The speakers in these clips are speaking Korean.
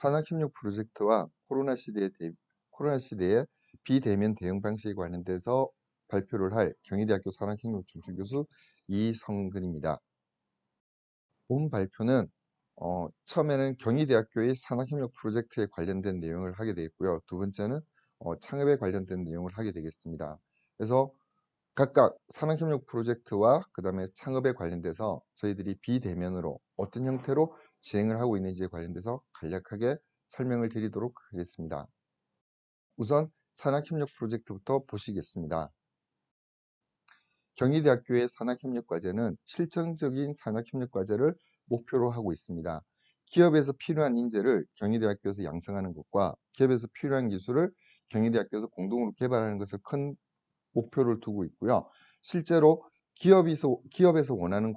산학협력 프로젝트와 코로나 시대의 비대면 대응 방식에 관련돼서 발표를 할 경희대학교 산학협력 준주교수 이성근입니다. 본 발표는 처음에는 경희대학교의 산학협력 프로젝트에 관련된 내용을 하게 되겠고요. 두 번째는 창업에 관련된 내용을 하게 되겠습니다. 그래서 각각 산학협력 프로젝트와 그다음에 창업에 관련돼서 저희들이 비대면으로 어떤 형태로 진행을 하고 있는지에 관련돼서 간략하게 설명을 드리도록 하겠습니다. 우선 산학협력 프로젝트부터 보시겠습니다. 경희대학교의 산학협력과제는 실증적인 산학협력과제를 목표로 하고 있습니다. 기업에서 필요한 인재를 경희대학교에서 양성하는 것과 기업에서 필요한 기술을 경희대학교에서 공동으로 개발하는 것을 큰 목표를 두고 있고요. 실제로 기업에서 원하는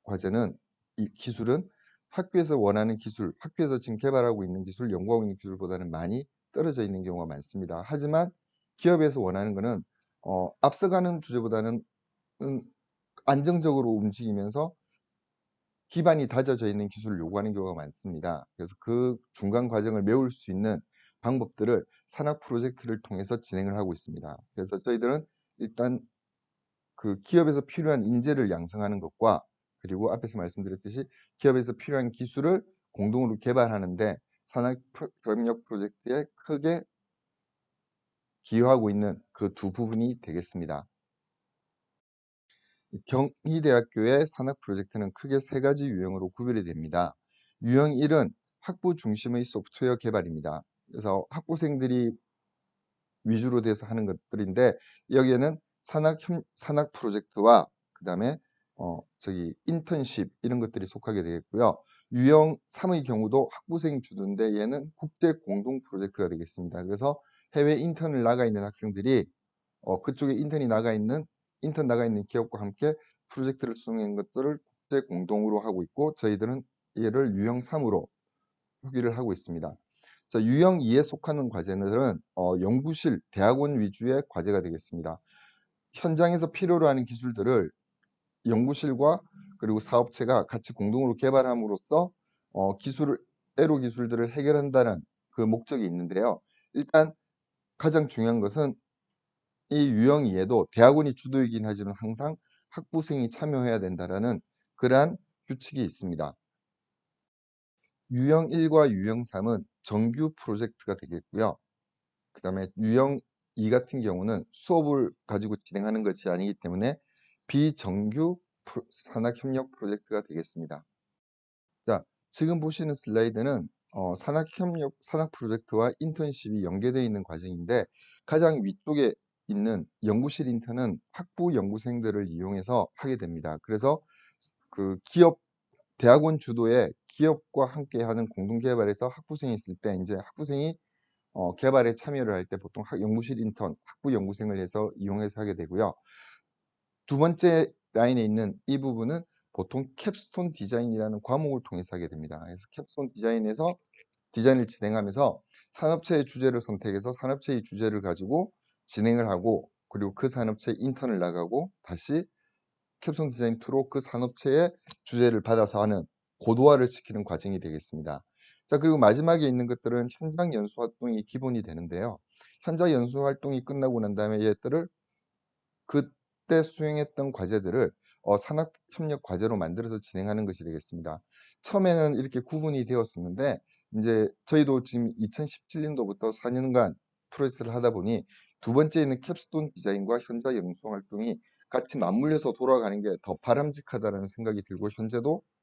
과제는 이 기술은 학교에서 원하는 기술, 학교에서 지금 개발하고 있는 기술, 연구하고 있는 기술보다는 많이 떨어져 있는 경우가 많습니다. 하지만 기업에서 원하는 것은 앞서가는 주제보다는 안정적으로 움직이면서 기반이 다져져 있는 기술을 요구하는 경우가 많습니다. 그래서 그 중간 과정을 메울 수 있는 방법들을 산학 프로젝트를 통해서 진행을 하고 있습니다. 그래서 저희들은 일단 그 기업에서 필요한 인재를 양성하는 것과 그리고 앞에서 말씀드렸듯이 기업에서 필요한 기술을 공동으로 개발하는데 산학협력 프로젝트에 크게 기여하고 있는 그 두 부분이 되겠습니다. 경희대학교의 산학 프로젝트는 크게 세 가지 유형으로 구별이 됩니다. 유형 1은 학부 중심의 소프트웨어 개발입니다. 그래서 학부생들이 위주로 돼서 하는 것들인데 여기에는 산학 프로젝트와 그다음에 인턴십 이런 것들이 속하게 되겠고요. 유형 3의 경우도 학부생 주도인데 얘는 국제 공동 프로젝트가 되겠습니다. 그래서 해외 인턴을 나가 있는 학생들이 그쪽에 인턴 나가 있는 기업과 함께 프로젝트를 수행한 것들을 국제 공동으로 하고 있고 저희들은 얘를 유형 3으로 표기를 하고 있습니다. 자, 유형 2에 속하는 과제들은 연구실, 대학원 위주의 과제가 되겠습니다. 현장에서 필요로 하는 기술들을 연구실과 그리고 사업체가 같이 공동으로 개발함으로써 애로 기술들을 해결한다는 그 목적이 있는데요. 일단 가장 중요한 것은 이 유형 2에도 대학원이 주도이긴 하지만 항상 학부생이 참여해야 된다라는 그러한 규칙이 있습니다. 유형 1과 유형 3은 정규 프로젝트가 되겠고요. 그다음에 유형 2 같은 경우는 수업을 가지고 진행하는 것이 아니기 때문에 비정규 산학협력 프로젝트가 되겠습니다. 자, 지금 보시는 슬라이드는 산학 프로젝트와 인턴십이 연계되어 있는 과정인데 가장 위쪽에 있는 연구실 인턴은 학부 연구생들을 이용해서 하게 됩니다. 그래서 그 대학원 주도의 기업과 함께하는 공동 개발에서 학부생이 있을 때 이제 학부생이 개발에 참여를 할 때 보통 연구실 인턴, 학부 연구생을 해서 이용해서 하게 되고요. 두 번째 라인에 있는 이 부분은 보통 캡스톤 디자인이라는 과목을 통해서 하게 됩니다. 그래서 캡스톤 디자인에서 디자인을 진행하면서 산업체의 주제를 선택해서 산업체의 주제를 가지고 진행을 하고 그리고 그 산업체 인턴을 나가고 다시 캡스톤 디자인 2로 그 산업체의 주제를 받아서 하는 고도화를 시키는 과정이 되겠습니다. 자, 그리고 마지막에 있는 것들은 현장 연수 활동이 기본이 되는데요. 현장 연수 활동이 끝나고 난 다음에 얘들을 그때 수행했던 과제들을 산학협력 과제로 만들어서 진행하는 것이 되겠습니다. 처음에는 이렇게 구분이 되었었는데 이제 저희도 지금 2017년도부터 4년간 프로젝트를 하다 보니 두 번째 있는 캡스톤 디자인과 현장 연수 활동이 같이 맞물려서 돌아가는 게 더 바람직하다는 생각이 들고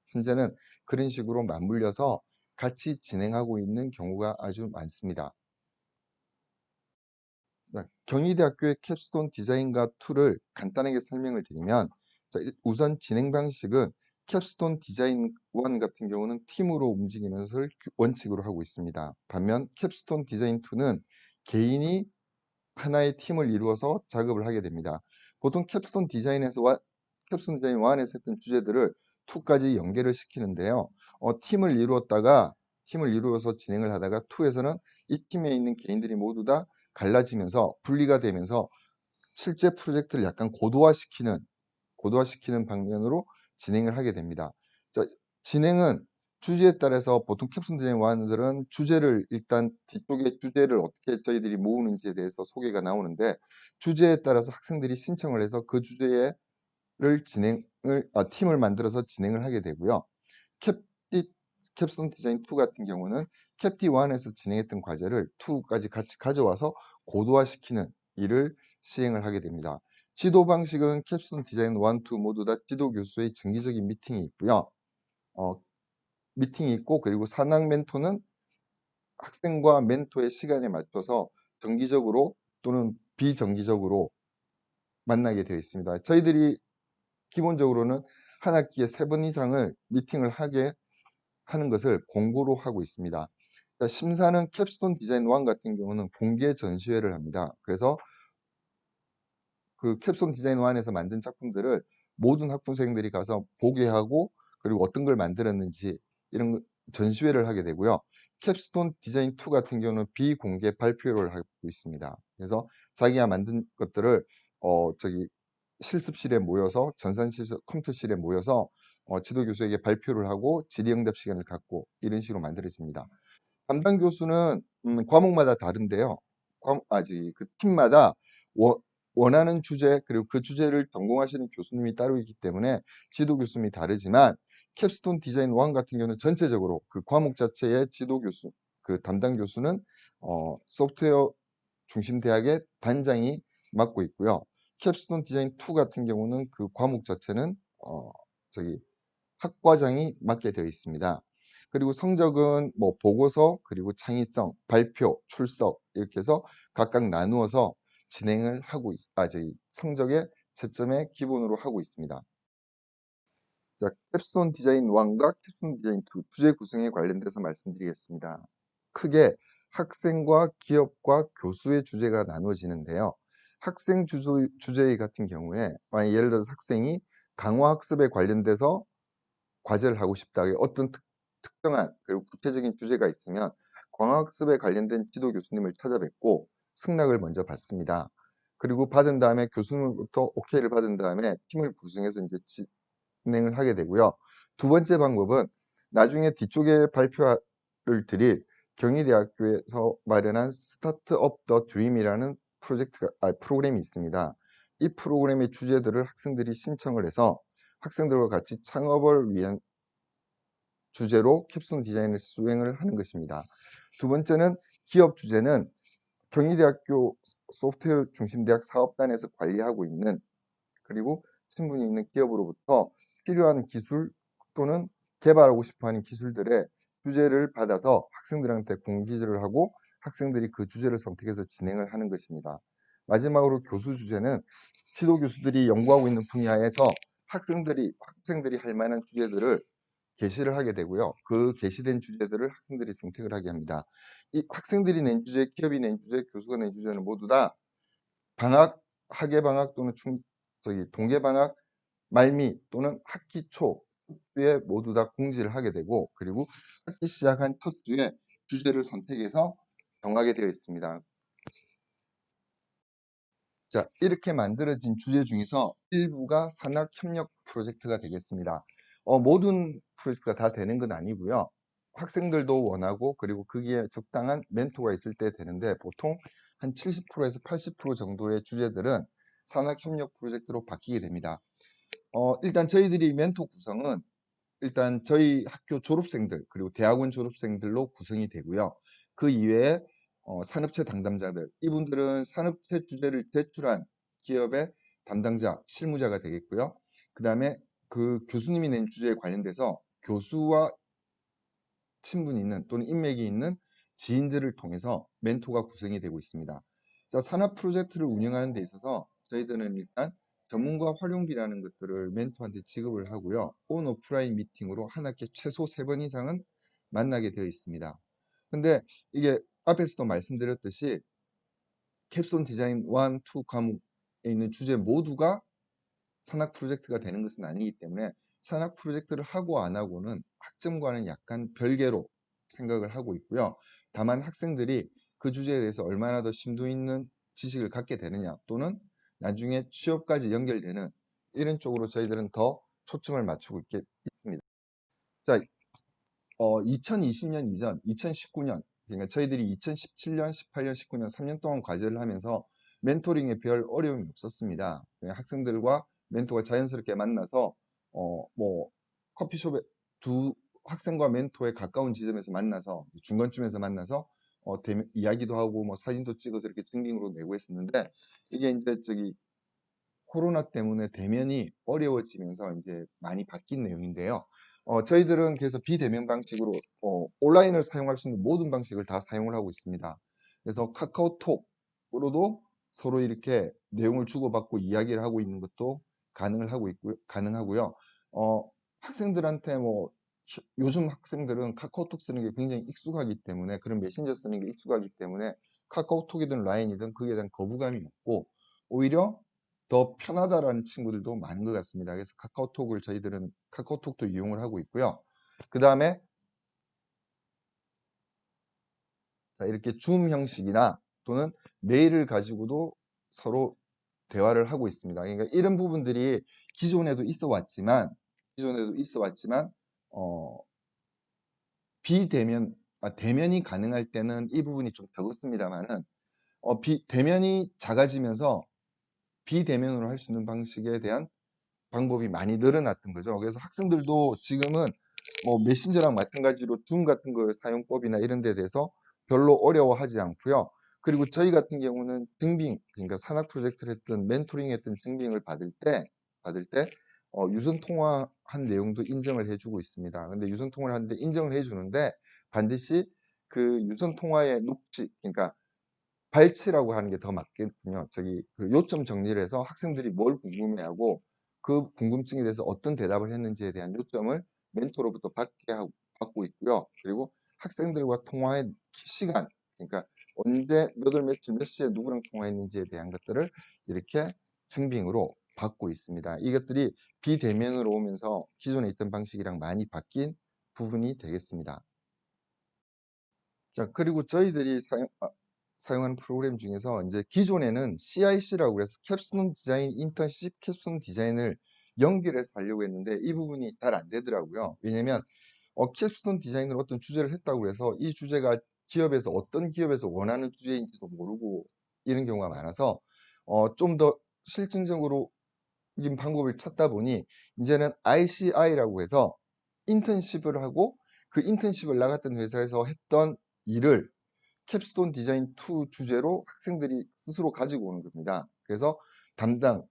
현재는 그런 식으로 맞물려서 같이 진행하고 있는 경우가 아주 많습니다. 경희대학교의 캡스톤 디자인과 툴을 간단하게 설명을 드리면 우선 진행 방식은 캡스톤 디자인 1 같은 경우는 팀으로 움직이는 것을 원칙으로 하고 있습니다. 반면 캡스톤 디자인 2는 개인이 하나의 팀을 이루어서 작업을 하게 됩니다. 보통 캡스톤 디자인 1에서 했던 주제들을 2까지 연계를 시키는데요. 팀을 이루어서 진행을 하다가 2에서는 이 팀에 있는 개인들이 모두 다 갈라지면서 분리가 되면서 실제 프로젝트를 약간 고도화시키는 방면으로 진행을 하게 됩니다. 자, 진행은 주제에 따라서 보통 캡슐 디자인 원들은 주제를 일단 뒤쪽에 주제를 어떻게 저희들이 모으는지에 대해서 소개가 나오는데 주제에 따라서 학생들이 신청을 해서 그 주제를 팀을 만들어서 진행을 하게 되고요. 캡디 캡스톤 디자인 2 같은 경우는 캡디 1에서 진행했던 과제를 2까지 같이 가져와서 고도화시키는 일을 시행을 하게 됩니다. 지도 방식은 캡스톤 디자인 1, 2 모두 다 지도 교수의 정기적인 미팅이 있고요. 미팅이 있고 그리고 산학 멘토는 학생과 멘토의 시간에 맞춰서 정기적으로 또는 비정기적으로 만나게 되어 있습니다. 저희들이 기본적으로는 한 학기에 3번 이상을 미팅을 하게 하는 것을 공고로 하고 있습니다. 심사는 캡스톤 디자인 1 같은 경우는 공개 전시회를 합니다. 그래서 그 캡스톤 디자인 1에서 만든 작품들을 모든 학부생들이 가서 보게 하고 그리고 어떤 걸 만들었는지 이런 전시회를 하게 되고요. 캡스톤 디자인 2 같은 경우는 비공개 발표를 하고 있습니다. 그래서 자기가 만든 것들을 저기 실습실에 모여서 전산실 컴퓨터실에 모여서 지도 교수에게 발표를 하고 질의응답 시간을 갖고 이런 식으로 만들어집니다. 담당 교수는 과목마다 다른데요. 그 팀마다 원하는 주제 그리고 그 주제를 전공하시는 교수님이 따로 있기 때문에 지도 교수님이 다르지만 캡스톤 디자인 1 같은 경우는 전체적으로 그 과목 자체의 지도 교수 그 담당 교수는 소프트웨어 중심 대학의 단장이 맡고 있고요. 캡스톤 디자인 2 같은 경우는 그 과목 자체는 저기 학과장이 맡게 되어 있습니다. 그리고 성적은 뭐 보고서 그리고 창의성, 발표, 출석 이렇게 해서 각각 나누어서 진행을 하고 저희 성적의 채점의 기본으로 하고 있습니다. 자, 캡스톤 디자인 1과 캡스톤 디자인 2 주제 구성에 관련돼서 말씀드리겠습니다. 크게 학생과 기업과 교수의 주제가 나눠지는데요. 학생 주제 같은 경우에 예를 들어서 학생이 강화 학습에 관련돼서 과제를 하고 싶다. 어떤 특정한 그리고 구체적인 주제가 있으면 광학습에 관련된 지도 교수님을 찾아뵙고 승낙을 먼저 받습니다. 그리고 받은 다음에 교수님부터 오케이를 받은 다음에 팀을 구성해서 이제 진행을 하게 되고요. 두 번째 방법은 나중에 뒤쪽에 발표를 드릴 경희대학교에서 마련한 스타트업 더 드림이라는 프로그램이 있습니다. 이 프로그램의 주제들을 학생들이 신청을 해서 학생들과 같이 창업을 위한 주제로 캡슐 디자인을 수행을 하는 것입니다. 두 번째는 기업 주제는 경희대학교 소프트웨어 중심대학 사업단에서 관리하고 있는 그리고 신분이 있는 기업으로부터 필요한 기술 또는 개발하고 싶어하는 기술들의 주제를 받아서 학생들한테 공지를 하고 학생들이 그 주제를 선택해서 진행을 하는 것입니다. 마지막으로 교수 주제는 지도 교수들이 연구하고 있는 분야에서 학생들이 할 만한 주제들을 게시를 하게 되고요. 그 게시된 주제들을 학생들이 선택을 하게 합니다. 이 학생들이 낸 주제, 기업이 낸 주제, 교수가 낸 주제는 모두 다 방학, 학예 방학 또는 동계 방학 말미 또는 학기 초에 모두 다 공지를 하게 되고 그리고 학기 시작한 첫 주에 주제를 선택해서 정하게 되어 있습니다. 자, 이렇게 만들어진 주제 중에서 일부가 산학 협력 프로젝트가 되겠습니다. 모든 프로젝트가 다 되는 건 아니고요. 학생들도 원하고 그리고 거기에 적당한 멘토가 있을 때 되는데 보통 한 70%에서 80% 정도의 주제들은 산학 협력 프로젝트로 바뀌게 됩니다. 일단 저희들이 멘토 구성은 일단 저희 학교 졸업생들 그리고 대학원 졸업생들로 구성이 되고요. 그 이외에 산업체 담당자들 이분들은 산업체 주제를 제출한 기업의 담당자 실무자가 되겠고요. 그 다음에 그 교수님이 낸 주제에 관련돼서 교수와 친분이 있는 또는 인맥이 있는 지인들을 통해서 멘토가 구성이 되고 있습니다. 자, 산업 프로젝트를 운영하는 데 있어서 저희들은 일단 전문가 활용비라는 것들을 멘토한테 지급을 하고요. 온 오프라인 미팅으로 한 학기에 최소 3번 이상은 만나게 되어 있습니다. 근데 이게 앞에서도 말씀드렸듯이 캡스톤 디자인 1, 2 과목에 있는 주제 모두가 산학 프로젝트가 되는 것은 아니기 때문에 산학 프로젝트를 하고 안 하고는 학점과는 약간 별개로 생각을 하고 있고요. 다만 학생들이 그 주제에 대해서 얼마나 더 심도 있는 지식을 갖게 되느냐 또는 나중에 취업까지 연결되는 이런 쪽으로 저희들은 더 초점을 맞추고 있습니다. 자, 2020년 이전, 2019년, 그러니까 저희들이 2017년, 18년, 19년 3년 동안 과제를 하면서 멘토링에 별 어려움이 없었습니다. 그냥 학생들과 멘토가 자연스럽게 만나서 뭐 커피숍에 두 학생과 멘토의 가까운 지점에서 만나서 중간쯤에서 만나서 이야기도 하고 뭐 사진도 찍어서 이렇게 증빙으로 내고 했었는데 이게 이제 코로나 때문에 대면이 어려워지면서 이제 많이 바뀐 내용인데요. 저희들은 그래서 비대면 방식으로 온라인을 사용할 수 있는 모든 방식을 다 사용을 하고 있습니다. 그래서 카카오톡으로도 서로 이렇게 내용을 주고받고 이야기를 하고 있는 것도 가능하고요. 학생들한테 요즘 학생들은 카카오톡 쓰는 게 굉장히 익숙하기 때문에 그런 메신저 쓰는 게 익숙하기 때문에 카카오톡이든 라인이든 그에 대한 거부감이 없고 오히려 더 편하다라는 친구들도 많은 것 같습니다. 그래서 저희들은 카카오톡도 이용을 하고 있고요. 그 다음에 이렇게 줌 형식이나 또는 메일을 가지고도 서로 대화를 하고 있습니다. 그러니까 이런 부분들이 기존에도 있어 왔지만 어, 대면이 가능할 때는 이 부분이 좀 적었습니다만은 대면이 작아지면서 비대면으로 할 수 있는 방식에 대한 방법이 많이 늘어났던 거죠. 그래서 학생들도 지금은 메신저랑 마찬가지로 줌 같은 거 사용법이나 이런 데 대해서 별로 어려워하지 않고요. 그리고 저희 같은 경우는 그러니까 산학 프로젝트를 했던 멘토링 했던 증빙을 받을 때 유선 통화한 내용도 인정을 해주고 있습니다. 근데 유선 통화를 하는데 인정을 해주는데 반드시 그 유선 통화의 녹취, 그러니까 발치라고 하는 게 더 맞겠군요. 그 요점 정리를 해서 학생들이 뭘 궁금해하고 그 궁금증에 대해서 어떤 대답을 했는지에 대한 요점을 멘토로부터 받고 있고요. 그리고 학생들과 통화의 시간, 그러니까 언제 몇 월 며칠 몇 시에 누구랑 통화했는지에 대한 것들을 이렇게 증빙으로 받고 있습니다. 이것들이 비대면으로 오면서 기존에 있던 방식이랑 많이 바뀐 부분이 되겠습니다. 자, 그리고 저희들이 사용하는 프로그램 중에서 이제 기존에는 CIC라고 해서 캡스톤 디자인 인턴십 캡스톤 디자인을 연결해서 하려고 했는데 이 부분이 잘 안 되더라고요. 왜냐면 캡스톤 디자인을 어떤 주제를 했다고 해서 이 주제가 어떤 기업에서 원하는 주제인지도 모르고 이런 경우가 많아서 좀 더 실증적으로 인 방법을 찾다 보니 이제는 ICI라고 해서 인턴십을 하고 그 인턴십을 나갔던 회사에서 했던 일을 캡스톤 디자인 2 주제로 학생들이 스스로 가지고 오는 겁니다. 그래서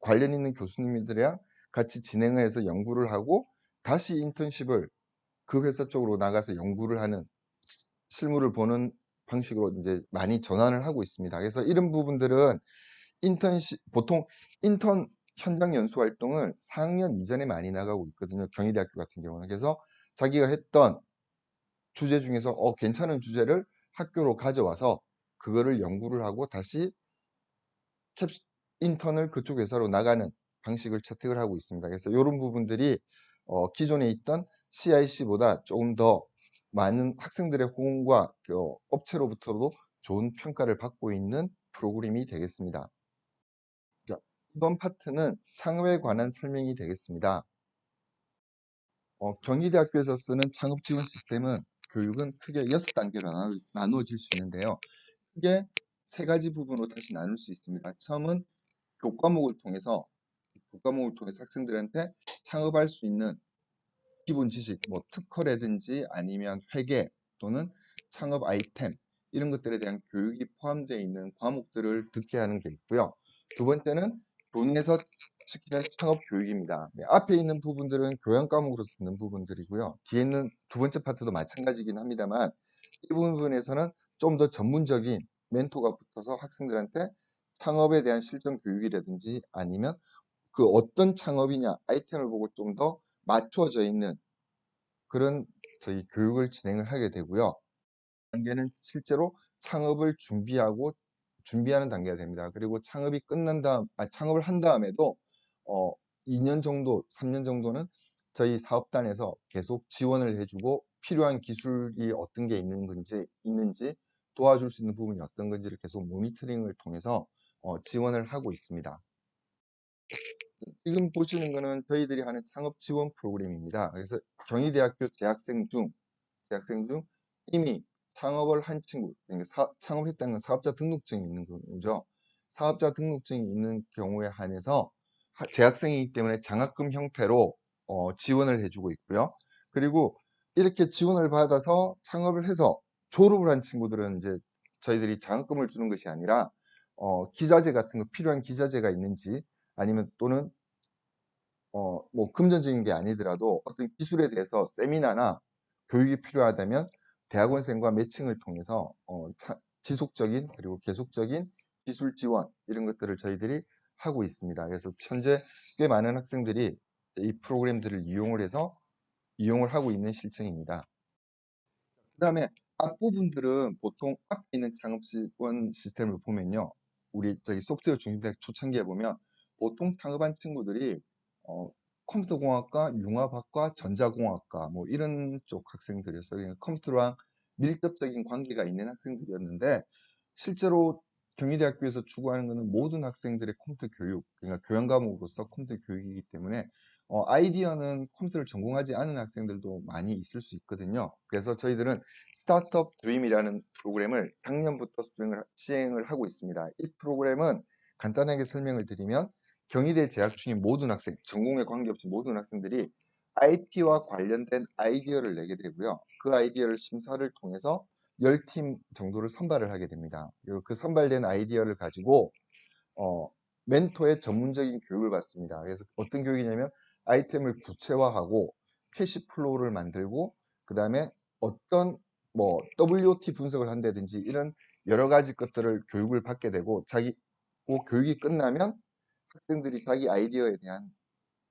관련 있는 교수님들이랑 같이 진행을 해서 연구를 하고 다시 인턴십을 그 회사 쪽으로 나가서 연구를 하는 실무를 보는 방식으로 이제 많이 전환을 하고 있습니다. 그래서 이런 부분들은 보통 인턴 현장 연수 활동을 4학년 이전에 많이 나가고 있거든요. 경희대학교 같은 경우는. 그래서 자기가 했던 주제 중에서 괜찮은 주제를 학교로 가져와서 그거를 연구를 하고 다시 캡 인턴을 그쪽 회사로 나가는 방식을 채택을 하고 있습니다. 그래서 이런 부분들이 기존에 있던 CIC보다 조금 더 많은 학생들의 호응과 업체로부터도 좋은 평가를 받고 있는 프로그램이 되겠습니다. 자, 이번 파트는 창업에 관한 설명이 되겠습니다. 경희대학교에서 쓰는 창업 지원 시스템은 교육은 크게 6단계로 나누어질 수 있는데요. 크게 세 가지 부분으로 다시 나눌 수 있습니다. 처음은 교과목을 통해서 학생들한테 창업할 수 있는 기본 지식, 특허라든지 아니면 회계 또는 창업 아이템 이런 것들에 대한 교육이 포함되어 있는 과목들을 듣게 하는 게 있고요. 두 번째는 교내에서 시키는 창업 교육입니다. 네, 앞에 있는 부분들은 교양 과목으로 듣는 부분들이고요. 뒤에 있는 두 번째 파트도 마찬가지긴 합니다만 이 부분에서는 좀 더 전문적인 멘토가 붙어서 학생들한테 창업에 대한 실전 교육이라든지 아니면 그 어떤 창업이냐 아이템을 보고 좀 더 맞춰져 있는 그런 저희 교육을 진행을 하게 되고요. 단계는 실제로 창업을 준비하는 단계가 됩니다. 그리고 창업을 한 다음에도 어, 2년 정도, 3년 정도는 저희 사업단에서 계속 지원을 해주고 필요한 기술이 어떤 게 있는지 도와줄 수 있는 부분이 어떤 건지를 계속 모니터링을 통해서 지원을 하고 있습니다. 지금 보시는 거는 저희들이 하는 창업 지원 프로그램입니다. 그래서 경희대학교 재학생 중 재학생 중 이미 창업을 한 친구, 그러니까 창업했다는 건 사업자 등록증이 있는 거죠. 사업자 등록증이 있는 경우에 한해서 재학생이기 때문에 장학금 형태로 지원을 해주고 있고요. 그리고 이렇게 지원을 받아서 창업을 해서 졸업을 한 친구들은 이제 저희들이 장학금을 주는 것이 아니라 기자재 같은 거 필요한 기자재가 있는지 아니면 또는 뭐 금전적인 게 아니더라도 어떤 기술에 대해서 세미나나 교육이 필요하다면 대학원생과 매칭을 통해서 지속적인 그리고 계속적인 기술 지원 이런 것들을 저희들이 하고 있습니다. 그래서 현재 꽤 많은 학생들이 이 프로그램들을 이용을 하고 있는 실정입니다. 그 다음에 앞부분들은 보통 앞에 있는 창업 지원 시스템을 보면요. 우리 저기 소프트웨어 중심대학 초창기에 보면 보통 창업한 친구들이 컴퓨터공학과, 융합학과, 전자공학과 뭐 이런 쪽 학생들이었어요. 그러니까 컴퓨터랑 밀접적인 관계가 있는 학생들이었는데 실제로 경희대학교에서 추구하는 것은 모든 학생들의 컴퓨터 교육, 그러니까 교양 과목으로서 컴퓨터 교육이기 때문에 아이디어는 컴퓨터를 전공하지 않은 학생들도 많이 있을 수 있거든요. 그래서 저희들은 스타트업 드림이라는 프로그램을 작년부터 시행을 하고 있습니다. 이 프로그램은 간단하게 설명을 드리면 경희대 재학 중인 모든 학생, 전공에 관계없이 모든 학생들이 IT와 관련된 아이디어를 내게 되고요. 그 아이디어를 심사를 통해서 10팀 정도를 선발을 하게 됩니다. 그리고 그 선발된 아이디어를 가지고 멘토의 전문적인 교육을 받습니다. 그래서 어떤 교육이냐면 아이템을 구체화하고 캐시 플로우를 만들고 그 다음에 어떤 뭐 WOT 분석을 한다든지 이런 여러 가지 것들을 교육을 받게 되고 그 교육이 끝나면 학생들이 자기 아이디어에 대한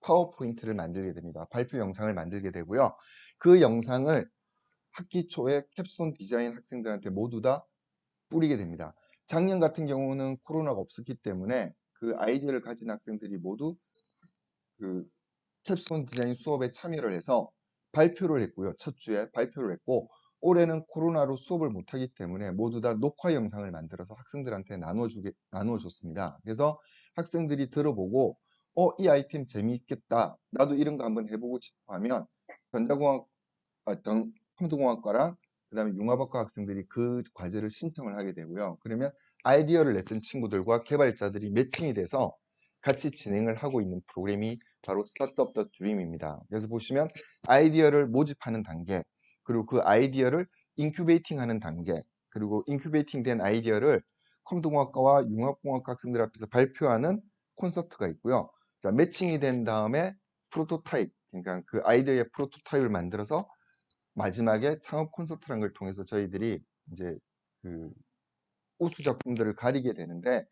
파워포인트를 만들게 됩니다. 발표 영상을 만들게 되고요. 그 영상을 학기 초에 캡스톤 디자인 학생들한테 모두 다 뿌리게 됩니다. 작년 같은 경우는 코로나가 없었기 때문에 그 아이디어를 가진 학생들이 모두 그 캡스톤 디자인 수업에 참여를 해서 발표를 했고요. 첫 주에 발표를 했고 올해는 코로나로 수업을 못하기 때문에 모두 다 녹화 영상을 만들어서 학생들한테 나눠줬습니다. 그래서 학생들이 들어보고 이 아이템 재미있겠다. 나도 이런 거 한번 해보고 싶어 하면 전자공학, 컴퓨터공학과랑 그다음에 융합학과 학생들이 그 과제를 신청을 하게 되고요. 그러면 아이디어를 냈던 친구들과 개발자들이 매칭이 돼서 같이 진행을 하고 있는 프로그램이 바로 스타트업 더 드림입니다. 그래서 보시면 아이디어를 모집하는 단계, 그리고 그 아이디어를 인큐베이팅 하는 단계, 그리고 인큐베이팅 된 아이디어를 컴퓨터공학과와 융합공학과 학생들 앞에서 발표하는 콘서트가 있고요. 자, 매칭이 된 다음에 프로토타입, 그러니까 그 아이디어의 프로토타입을 만들어서 마지막에 창업 콘서트라는 걸 통해서 저희들이 이제 그 우수 작품들을 가리게 되는데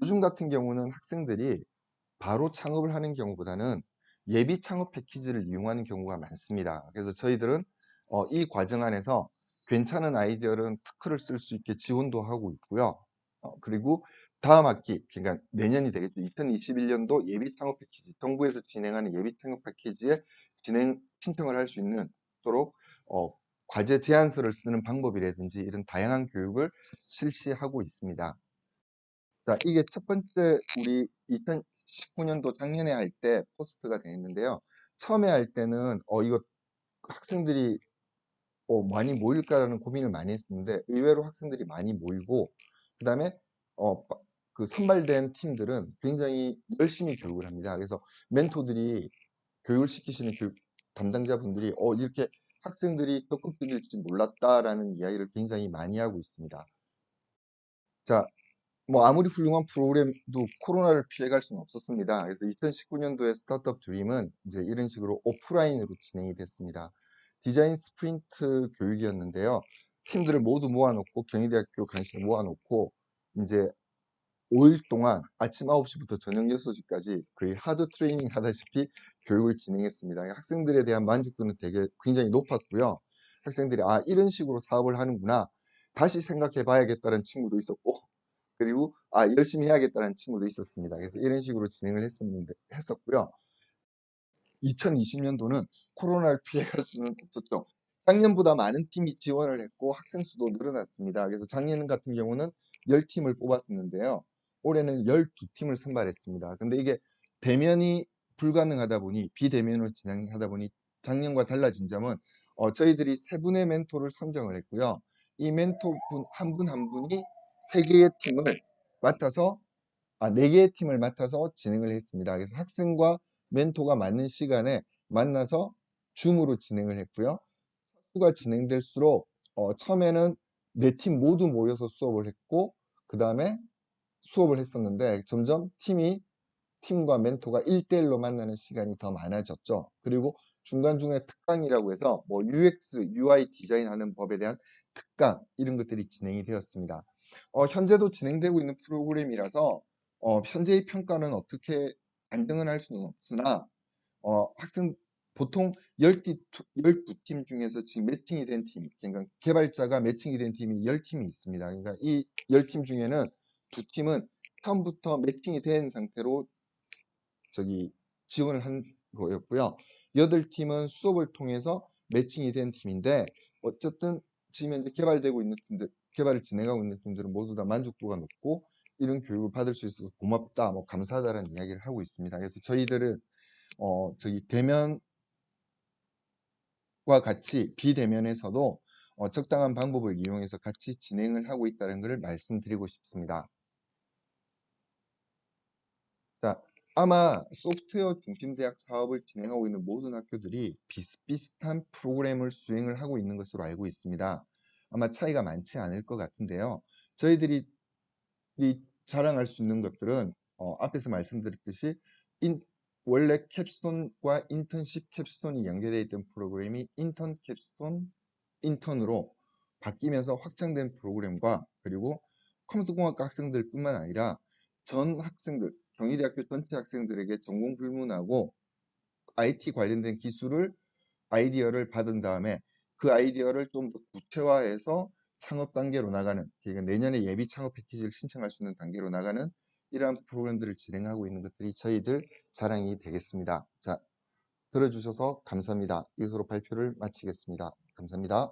요즘 같은 경우는 학생들이 바로 창업을 하는 경우보다는 예비 창업 패키지를 이용하는 경우가 많습니다. 그래서 저희들은 이 과정 안에서 괜찮은 아이디어는 특허를 쓸 수 있게 지원도 하고 있고요. 그리고 다음 학기, 그러니까 내년이 되겠죠. 2021년도 예비 창업 패키지, 정부에서 진행하는 예비 창업 패키지에 신청을 할 수 있도록 과제 제안서를 쓰는 방법이라든지 이런 다양한 교육을 실시하고 있습니다. 자, 이게 첫 번째 우리 2019년도 작년에 할 때 포스트가 되어 있는데요. 처음에 할 때는 이거 학생들이 많이 모일까라는 고민을 많이 했었는데 의외로 학생들이 많이 모이고 그다음에 그 선발된 팀들은 굉장히 열심히 교육을 합니다. 그래서 멘토들이 교육을 시키시는 교육 담당자분들이 이렇게 학생들이 적극적일지 몰랐다라는 이야기를 굉장히 많이 하고 있습니다. 자, 뭐 아무리 훌륭한 프로그램도 코로나를 피해갈 수는 없었습니다. 그래서 2019년도에 스타트업 드림은 이제 이런 식으로 오프라인으로 진행이 됐습니다. 디자인 스프린트 교육이었는데요. 팀들을 모두 모아놓고 경희대학교 간신을 모아놓고 이제 5일 동안 아침 9시부터 저녁 6시까지 거의 하드 트레이닝 하다시피 교육을 진행했습니다. 학생들에 대한 만족도는 되게 굉장히 높았고요. 학생들이 이런 식으로 사업을 하는구나 다시 생각해 봐야겠다는 친구도 있었고 그리고 열심히 해야겠다는 친구도 있었습니다. 그래서 이런 식으로 진행을 했었고요. 2020년도는 코로나를 피해갈 수는 없었죠. 작년보다 많은 팀이 지원을 했고 학생 수도 늘어났습니다. 그래서 작년 같은 경우는 10팀을 뽑았었는데요. 올해는 12팀을 선발했습니다. 근데 이게 대면이 불가능하다 보니 비대면으로 진행하다 보니 작년과 달라진 점은 저희들이 세 분의 멘토를 선정을 했고요. 이 멘토분 한 분 한 분이 세 개의 팀을 맡아서 네 개의 팀을 맡아서 진행을 했습니다. 그래서 학생과 멘토가 맞는 시간에 만나서 줌으로 진행을 했고요. 수가 진행될수록 처음에는 네 팀 모두 모여서 수업을 했고 그 다음에 수업을 했었는데 점점 팀과 멘토가 1대1로 만나는 시간이 더 많아졌죠. 그리고 중간중간에 특강이라고 해서 뭐 UX, UI 디자인하는 법에 대한 특강 이런 것들이 진행이 되었습니다. 현재도 진행되고 있는 프로그램이라서 현재의 평가는 어떻게 안정을 할 수는 없으나 학생 보통 12팀 중에서 지금 매칭이 된 팀이 그러니까 개발자가 매칭이 된 팀이 10팀이 있습니다. 그러니까 이 10팀 중에는 두 팀은 처음부터 매칭이 된 상태로 지원을 한 거였고요. 8팀은 수업을 통해서 매칭이 된 팀인데 어쨌든 지금 현재 개발되고 있는 팀들, 개발을 진행하고 있는 팀들은 모두 다 만족도가 높고 이런 교육을 받을 수 있어서 고맙다, 뭐 감사하다라는 이야기를 하고 있습니다. 그래서 저희들은 대면과 같이 비대면에서도 적당한 방법을 이용해서 같이 진행을 하고 있다는 것을 말씀드리고 싶습니다. 자, 아마 소프트웨어 중심 대학 사업을 진행하고 있는 모든 학교들이 비슷비슷한 프로그램을 수행을 하고 있는 것으로 알고 있습니다. 아마 차이가 많지 않을 것 같은데요. 저희들이 자랑할 수 있는 것들은 앞에서 말씀드렸듯이 원래 캡스톤과 인턴십 캡스톤이 연계되어 있던 프로그램이 인턴 캡스톤 인턴으로 바뀌면서 확장된 프로그램과 그리고 컴퓨터공학과 학생들뿐만 아니라 전 학생들, 경희대학교 전체 학생들에게 전공 불문하고 IT 관련된 아이디어를 받은 다음에 그 아이디어를 좀 더 구체화해서 창업 단계로 나가는, 그러니까 내년에 예비 창업 패키지를 신청할 수 있는 단계로 나가는 이러한 프로그램들을 진행하고 있는 것들이 저희들 자랑이 되겠습니다. 자, 들어주셔서 감사합니다. 이것으로 발표를 마치겠습니다. 감사합니다.